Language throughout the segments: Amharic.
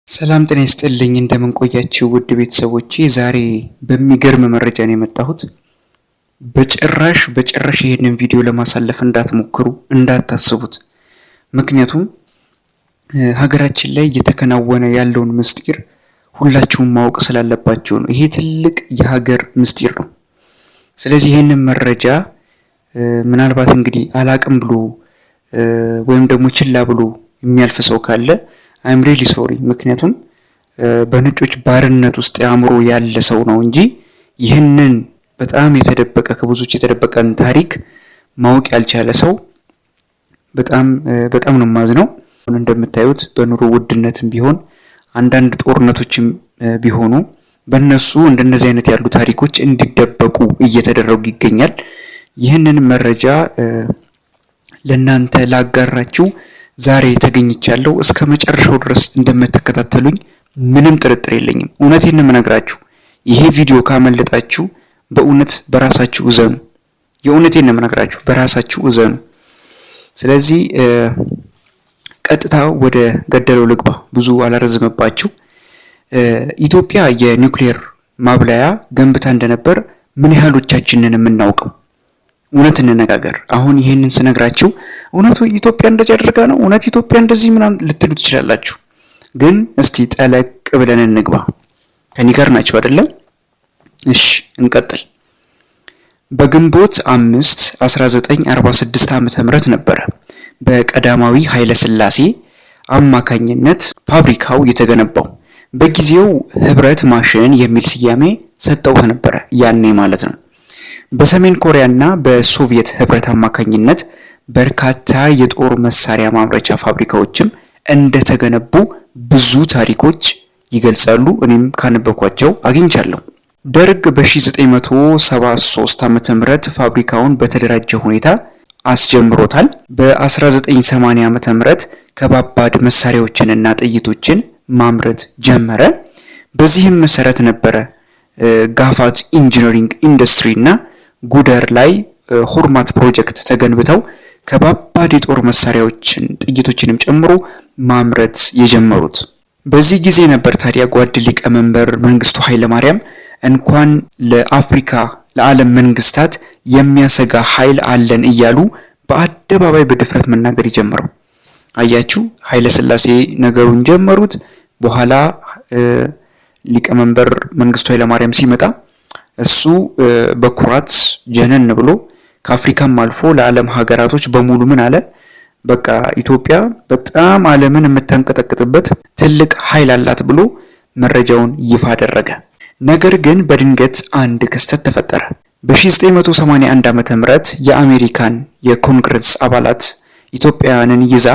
ሰላም ጤና ይስጥልኝ እንደምን ቆያችሁ ውድ ቤተሰቦቼ። ዛሬ በሚገርም መረጃ ነው የመጣሁት። በጭራሽ ይሄንን ቪዲዮ ለማሳለፍ እንዳትሞክሩ፣ እንዳታስቡት። ምክንያቱም ሀገራችን ላይ እየተከናወነ ያለውን ምስጢር ሁላችሁም ማወቅ ስላለባችሁ ነው። ይሄ ትልቅ የሀገር ምስጢር ነው። ስለዚህ ይሄንን መረጃ ምናልባት እንግዲህ አላቅም ብሎ ወይም ደግሞ ችላ ብሎ የሚያልፍ ሰው ካለ I'm really sorry። ምክንያቱም በነጮች ባርነት ውስጥ አእምሮ ያለ ሰው ነው እንጂ ይህንን በጣም የተደበቀ ከብዙዎች የተደበቀን ታሪክ ማወቅ ያልቻለ ሰው በጣም ነው ማዝነው። እንደምታዩት በኑሮ ውድነትም ቢሆን አንዳንድ ጦርነቶችም ቢሆኑ በእነሱ እንደነዚህ አይነት ያሉ ታሪኮች እንዲደበቁ እየተደረጉ ይገኛል። ይህንን መረጃ ለእናንተ ላጋራችሁ ዛሬ ተገኝቻለሁ። እስከ መጨረሻው ድረስ እንደምትከታተሉኝ ምንም ጥርጥር የለኝም። እውነቴን ነው የምነግራችሁ። ይሄ ቪዲዮ ካመለጣችሁ በእውነት በራሳችሁ እዘኑ። የእውነቴን ነው የምነግራችሁ፣ በራሳችሁ እዘኑ። ስለዚህ ቀጥታ ወደ ገደለው ልግባ፣ ብዙ አላረዝምባችሁ። ኢትዮጵያ የኒውክሌር ማብላያ ገንብታ እንደነበር ምን ያህሎቻችንን የምናውቀው? እውነት እንነጋገር። አሁን ይሄንን ስነግራችሁ እውነቱ ኢትዮጵያ እንደዚህ አድርጋ ነው፣ እውነት ኢትዮጵያ እንደዚህ ምናምን ልትሉ ትችላላችሁ። ግን እስቲ ጠለቅ ብለን እንግባ። ከኔ ጋር ናችሁ አይደለም? እሺ እንቀጥል። በግንቦት 5 1946 ዓመተ ምህረት ነበረ በቀዳማዊ ኃይለ ሥላሴ አማካኝነት ፋብሪካው የተገነባው። በጊዜው ህብረት ማሽን የሚል ስያሜ ሰጠው ነበረ፣ ያኔ ማለት ነው። በሰሜን ኮሪያና በሶቪየት ህብረት አማካኝነት በርካታ የጦር መሳሪያ ማምረቻ ፋብሪካዎችም እንደተገነቡ ብዙ ታሪኮች ይገልጻሉ። እኔም ካነበብኳቸው አግኝቻለሁ። ደርግ በ1973 ዓመተ ምህረት ፋብሪካውን በተደራጀ ሁኔታ አስጀምሮታል። በ1980 ዓመተ ምህረት ከባባድ መሳሪያዎችንና ጥይቶችን ማምረት ጀመረ። በዚህም መሰረት ነበረ ጋፋት ኢንጂነሪንግ ኢንዱስትሪ እና ጉደር ላይ ሆርማት ፕሮጀክት ተገንብተው ከባባድ የጦር መሳሪያዎችን ጥይቶችንም ጨምሮ ማምረት የጀመሩት። በዚህ ጊዜ ነበር ታዲያ ጓድ ሊቀመንበር መንግስቱ ኃይለማርያም እንኳን ለአፍሪካ ለዓለም መንግስታት የሚያሰጋ ኃይል አለን እያሉ በአደባባይ በድፍረት መናገር የጀመረው። አያችሁ፣ ኃይለ ሥላሴ ነገሩን ጀመሩት። በኋላ ሊቀመንበር መንግስቱ ኃይለማርያም ሲመጣ እሱ በኩራት ጀነን ብሎ ከአፍሪካም አልፎ ለዓለም ሀገራቶች በሙሉ ምን አለ? በቃ ኢትዮጵያ በጣም ዓለምን የምታንቀጠቅጥበት ትልቅ ኃይል አላት ብሎ መረጃውን ይፋ አደረገ። ነገር ግን በድንገት አንድ ክስተት ተፈጠረ። በ1981 ዓመተ ምህረት የአሜሪካን የኮንግረስ አባላት ኢትዮጵያውያንን ይዛ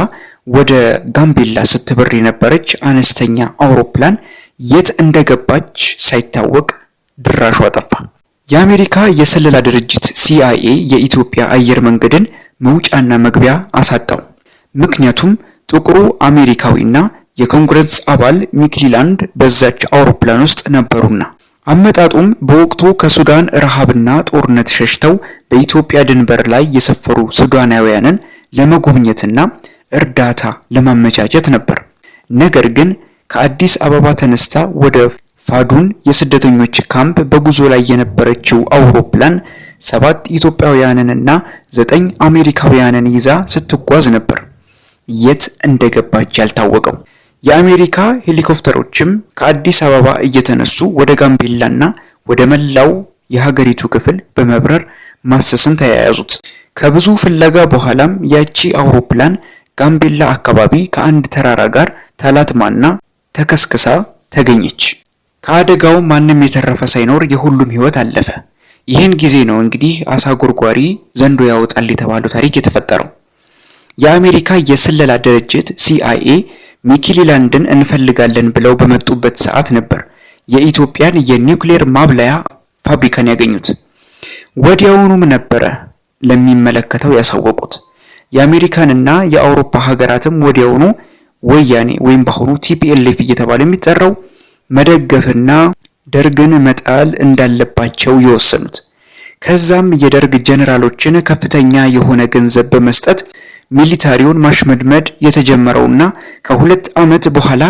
ወደ ጋምቤላ ስትበር የነበረች አነስተኛ አውሮፕላን የት እንደገባች ሳይታወቅ ድራሿ ጠፋ። የአሜሪካ የስለላ ድርጅት CIA የኢትዮጵያ አየር መንገድን መውጫና መግቢያ አሳጣው። ምክንያቱም ጥቁሩ አሜሪካዊና የኮንግረስ አባል ሚክሊላንድ በዛች አውሮፕላን ውስጥ ነበሩና። አመጣጡም በወቅቱ ከሱዳን ረሃብና ጦርነት ሸሽተው በኢትዮጵያ ድንበር ላይ የሰፈሩ ሱዳናውያንን ለመጎብኘትና እርዳታ ለማመቻቸት ነበር። ነገር ግን ከአዲስ አበባ ተነስታ ወደ ፋዱን የስደተኞች ካምፕ በጉዞ ላይ የነበረችው አውሮፕላን 7 ኢትዮጵያውያንንና 9 አሜሪካውያንን ይዛ ስትጓዝ ነበር የት እንደገባች ያልታወቀው። የአሜሪካ ሄሊኮፕተሮችም ከአዲስ አበባ እየተነሱ ወደ ጋምቤላና ወደ መላው የሀገሪቱ ክፍል በመብረር ማሰስን ተያያዙት። ከብዙ ፍለጋ በኋላም ያቺ አውሮፕላን ጋምቤላ አካባቢ ከአንድ ተራራ ጋር ተላትማና ተከስክሳ ተገኘች። ከአደጋው ማንም የተረፈ ሳይኖር የሁሉም ህይወት አለፈ። ይህን ጊዜ ነው እንግዲህ አሳ ጎርጓሪ ዘንዶ ያወጣል የተባለው ታሪክ የተፈጠረው። የአሜሪካ የስለላ ድርጅት CIA ሚክሊላንድን እንፈልጋለን ብለው በመጡበት ሰዓት ነበር የኢትዮጵያን የኒውክሌር ማብላያ ፋብሪካን ያገኙት። ወዲያውኑም ነበረ ለሚመለከተው ያሳወቁት። የአሜሪካንና የአውሮፓ ሀገራትም ወዲያውኑ ወያኔ ወይም በአሁኑ TPLF እየተባለ የሚጠራው መደገፍና ደርግን መጣል እንዳለባቸው የወሰኑት። ከዛም የደርግ ጀነራሎችን ከፍተኛ የሆነ ገንዘብ በመስጠት ሚሊታሪውን ማሽመድመድ የተጀመረውና ከ2 ዓመት በኋላ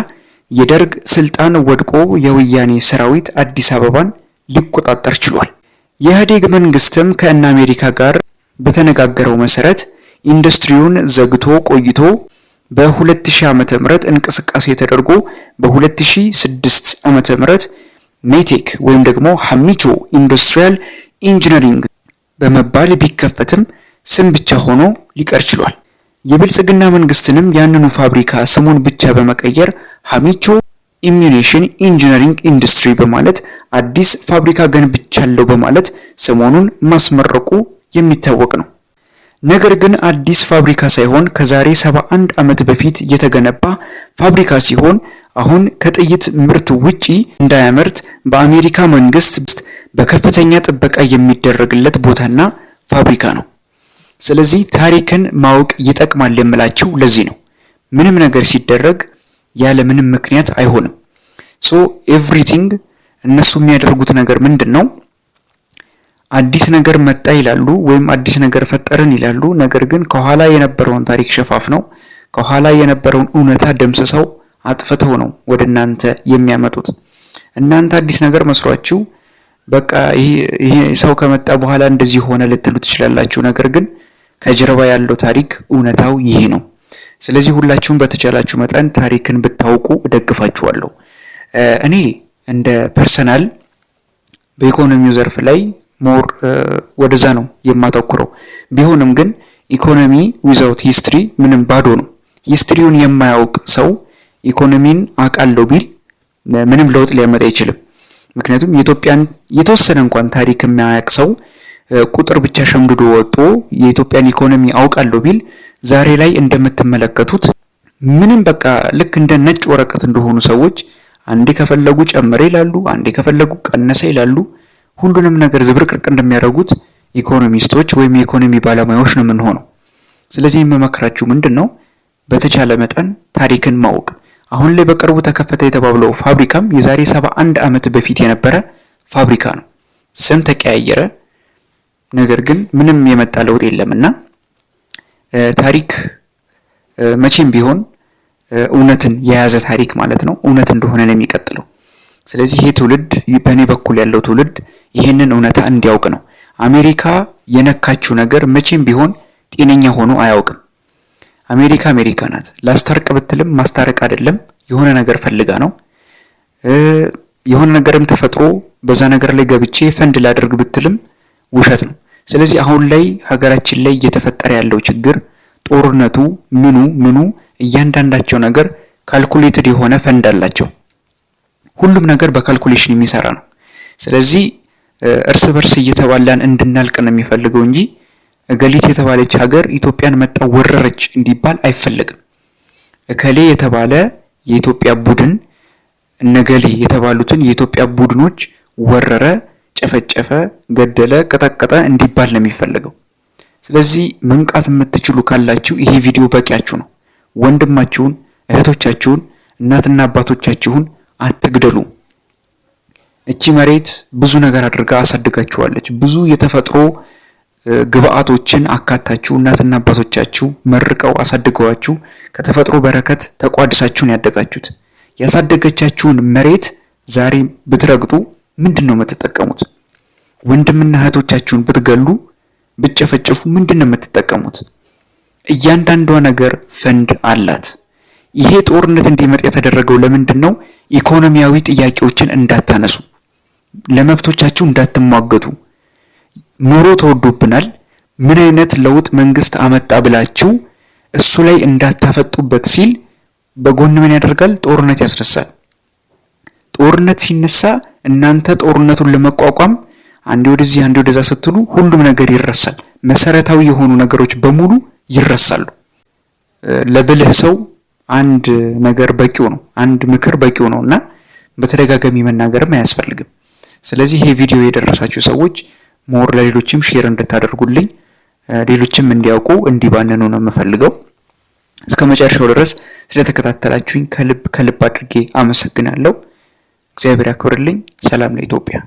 የደርግ ስልጣን ወድቆ የወያኔ ሰራዊት አዲስ አበባን ሊቆጣጠር ችሏል። የኢህአዴግ መንግስትም ከእነ አሜሪካ ጋር በተነጋገረው መሰረት ኢንዱስትሪውን ዘግቶ ቆይቶ በ2000 ዓመተ ምህረት እንቅስቃሴ ተደርጎ በ2006 ዓመተ ምህረት ሜቴክ ወይም ደግሞ ሀሚቾ ኢንዱስትሪያል ኢንጂነሪንግ በመባል ቢከፈትም ስም ብቻ ሆኖ ሊቀር ችሏል። የብልጽግና መንግስትንም ያንኑ ፋብሪካ ስሙን ብቻ በመቀየር ሀሚቾ ኢሚዩኔሽን ኢንጂነሪንግ ኢንዱስትሪ በማለት አዲስ ፋብሪካ ገንብቻለሁ በማለት ሰሞኑን ማስመረቁ የሚታወቅ ነው። ነገር ግን አዲስ ፋብሪካ ሳይሆን ከዛሬ 71 ዓመት በፊት የተገነባ ፋብሪካ ሲሆን አሁን ከጥይት ምርት ውጪ እንዳያመርት በአሜሪካ መንግስት በከፍተኛ ጥበቃ የሚደረግለት ቦታና ፋብሪካ ነው። ስለዚህ ታሪክን ማወቅ ይጠቅማል የምላችሁ ለዚህ ነው። ምንም ነገር ሲደረግ ያለ ምንም ምክንያት አይሆንም። ኤቭሪቲንግ እነሱ የሚያደርጉት ነገር ምንድነው? አዲስ ነገር መጣ ይላሉ ወይም አዲስ ነገር ፈጠርን ይላሉ። ነገር ግን ከኋላ የነበረውን ታሪክ ሸፋፍነው ከኋላ የነበረውን እውነታ ደምስሰው አጥፍተው ነው ወደ እናንተ የሚያመጡት። እናንተ አዲስ ነገር መስሏችሁ በቃ ይሄ ሰው ከመጣ በኋላ እንደዚህ ሆነ ልትሉ ትችላላችሁ። ነገር ግን ከጀርባ ያለው ታሪክ እውነታው ይሄ ነው። ስለዚህ ሁላችሁም በተቻላችሁ መጠን ታሪክን ብታውቁ እደግፋችኋለሁ። እኔ እንደ ፐርሰናል በኢኮኖሚው ዘርፍ ላይ ሞር ወደዛ ነው የማተኩረው። ቢሆንም ግን ኢኮኖሚ ዊዛውት ሂስትሪ ምንም ባዶ ነው። ሂስትሪውን የማያውቅ ሰው ኢኮኖሚን አውቃለሁ ቢል ምንም ለውጥ ሊያመጣ አይችልም። ምክንያቱም የኢትዮጵያን የተወሰነ እንኳን ታሪክ የማያውቅ ሰው ቁጥር ብቻ ሸምድዶ ወጥቶ የኢትዮጵያን ኢኮኖሚ አውቃለሁ ቢል ዛሬ ላይ እንደምትመለከቱት ምንም በቃ ልክ እንደ ነጭ ወረቀት እንደሆኑ ሰዎች አንዴ ከፈለጉ ጨመረ ይላሉ፣ አንዴ ከፈለጉ ቀነሰ ይላሉ። ሁሉንም ነገር ዝብርቅርቅ እንደሚያደርጉት ኢኮኖሚስቶች ወይም የኢኮኖሚ ባለሙያዎች ነው የምንሆነው። ስለዚህ የምመክራችሁ ምንድነው? በተቻለ መጠን ታሪክን ማወቅ። አሁን ላይ በቅርቡ ተከፈተ የተባለው ፋብሪካም የዛሬ 71 ዓመት በፊት የነበረ ፋብሪካ ነው። ስም ተቀያየረ፣ ነገር ግን ምንም የመጣ ለውጥ የለምና ታሪክ መቼም ቢሆን እውነትን የያዘ ታሪክ ማለት ነው እውነት እንደሆነ ነው የሚቀጥለው። ስለዚህ ይሄ ትውልድ በእኔ በኩል ያለው ትውልድ ይሄንን እውነታ እንዲያውቅ ነው። አሜሪካ የነካችው ነገር መቼም ቢሆን ጤነኛ ሆኖ አያውቅም። አሜሪካ ናት። ላስታርቅ ብትልም ማስታረቅ አይደለም፣ የሆነ ነገር ፈልጋ ነው። የሆነ ነገርም ተፈጥሮ በዛ ነገር ላይ ገብቼ ፈንድ ላደርግ ብትልም ውሸት ነው። ስለዚህ አሁን ላይ ሀገራችን ላይ እየተፈጠረ ያለው ችግር ጦርነቱ ምኑ እያንዳንዳቸው ነገር ካልኩሌትድ የሆነ ፈንድ አላቸው። ሁሉም ነገር በካልኩሌሽን የሚሰራ ነው። ስለዚህ እርስ በርስ እየተባላን እንድናልቅ ነው የሚፈልገው እንጂ እገሊት የተባለች ሀገር ኢትዮጵያን መጣ ወረረች እንዲባል አይፈልግም። እከሌ የተባለ የኢትዮጵያ ቡድን እነገሌ የተባሉትን የኢትዮጵያ ቡድኖች ወረረ፣ ጨፈጨፈ፣ ገደለ፣ ቀጠቀጠ እንዲባል ነው የሚፈልገው። ስለዚህ መንቃት የምትችሉ ካላችሁ ይሄ ቪዲዮ በቂያችሁ ነው። ወንድማችሁን፣ እህቶቻችሁን፣ እናትና አባቶቻችሁን አትግደሉ። እቺ መሬት ብዙ ነገር አድርጋ አሳድጋችኋለች። ብዙ የተፈጥሮ ግብአቶችን አካታችሁ እናትና አባቶቻችሁ መርቀው አሳድገዋችሁ ከተፈጥሮ በረከት ተቋድሳችሁን ያደጋችሁት። ያሳደገቻችሁን መሬት ዛሬ ብትረግጡ ምንድነው የምትጠቀሙት? ወንድምና እህቶቻችሁን ብትገሉ ብትጨፈጭፉ ምንድነው የምትጠቀሙት? እያንዳንዷ ነገር ፈንድ አላት። ይሄ ጦርነት እንዲመጣ የተደረገው ለምንድነው? ኢኮኖሚያዊ ጥያቄዎችን እንዳታነሱ፣ ለመብቶቻችሁ እንዳትሟገቱ። ኑሮ ተወዶብናል፣ ምን አይነት ለውጥ መንግስት አመጣ ብላችሁ እሱ ላይ እንዳታፈጡበት ሲል በጎን ምን ያደርጋል? ጦርነት ያስነሳል። ጦርነት ሲነሳ እናንተ ጦርነቱን ለመቋቋም አንዴ ወደዚህ አንዴ ወደዛ ስትሉ ሁሉም ነገር ይረሳል። መሰረታዊ የሆኑ ነገሮች በሙሉ ይረሳሉ። ለብልህ ሰው አንድ ነገር በቂው ነው፣ አንድ ምክር በቂው ነውና በተደጋጋሚ መናገርም አያስፈልግም። ስለዚህ ይሄ ቪዲዮ የደረሳችሁ ሰዎች ሞር ለሌሎችም ሼር እንድታደርጉልኝ፣ ሌሎችም እንዲያውቁ እንዲባንኑ ነው የምፈልገው። እስከ መጨረሻው ድረስ ስለተከታተላችሁኝ ከልብ አድርጌ አመሰግናለሁ። እግዚአብሔር ያክብርልኝ። ሰላም ለኢትዮጵያ።